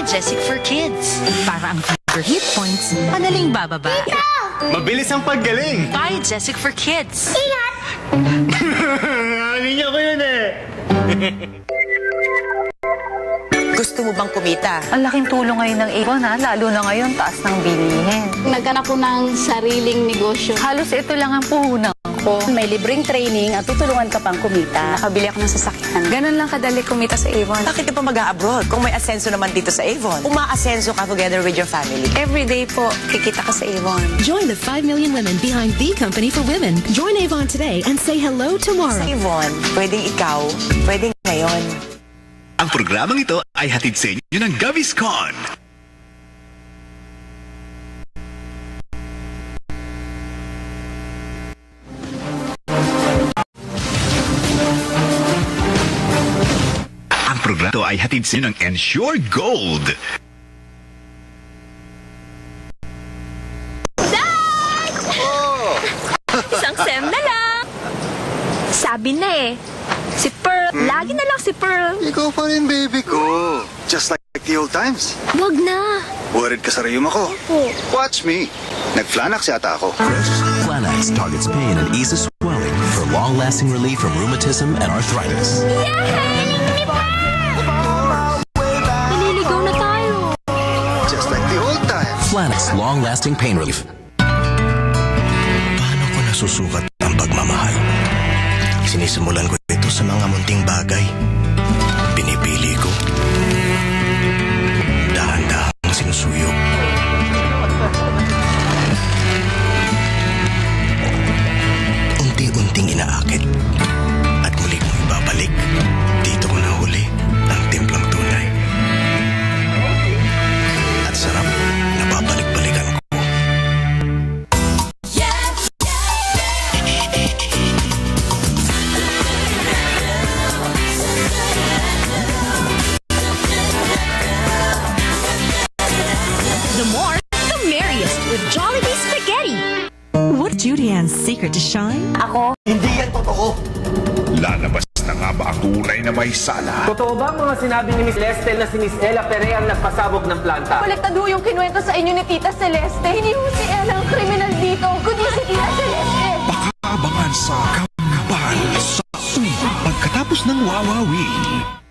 Jessic for Kids. Para ang fever hit points, madaling bababa. Mabilis ang paggaling. Buy Jessic for Kids. Ingat! Niya ko yun eh. Gusto mo bang kumita? Ang laking tulong ngayon ng Avon, lalo na ngayon, taas ng bilihin. Naghanap ko ng sariling negosyo. Halos ito lang ang puhunan ko. May libreng training at tutulungan ka pang kumita. Nakabili ako ng sasakyan. Ganun lang kadali kumita sa Avon. Bakit ka pa mag-a-abroad? Kung may asenso naman dito sa Avon, umaasenso ka together with your family. Every day po, kikita ka sa Avon. Join the 5 million women behind the company for women. Join Avon today and say hello tomorrow. Sa Avon, pwedeng ikaw, pwedeng ngayon. Ang programang ito ay hatid sa inyo ng Gaviscon. Ang programa ito ay hatid sa inyo ng Ensure Gold. Isang sem na lang. Sabi na eh. Si Pearl. Lagi na lang si Pearl. Ikaw pa rin, baby ko. Just like the old times. Wag na. Worried ka sa rayum ako. Watch me. Nag-Flanax yata ako. Flanax targets pain and eases swelling for long-lasting relief from rheumatism and arthritis. Yay! Naliligaw na tayo. Just like the old times. Flanax long-lasting pain relief. Paano ko nasusukat ang pagmamahal? Sinisimulan ko ito sa mga munting bagay. Pinipili ko. Dahan-dahang sinusuyok. Unti-unting inaakit. At muli mo ibabalik. Dito ko nahuli ang timplang tunay. At sarap na babalik-balikan ko. Jollibee Spaghetti. What's Julian's secret to shine? Ako? Hindi yan totoo. Lalabas na nga ba ang tunay na may sala? Totoo ba ang mga sinabi ni Miss Lestel na si Miss Ella Perea ang nagpasabog ng planta? Kolektado yung kinuwento sa inyo ni Tita Celeste. Hindi mo si Ella ang kriminal dito, kundi si Tita Celeste. Baka abangan sa Kabangaban sa pagkatapos ng Wawawin.